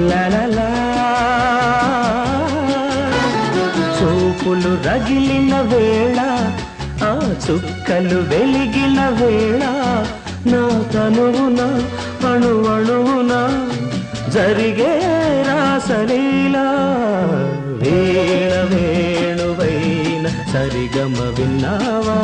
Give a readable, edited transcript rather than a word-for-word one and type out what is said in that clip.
లాలా చూపులు రగిలిన వేళ ఆ చుక్కలు వెలిగిన వేళ నా తనువున అణువణువున జరిగే రాసలీలా వీణ వేణువైన సరిగమ విన్నావా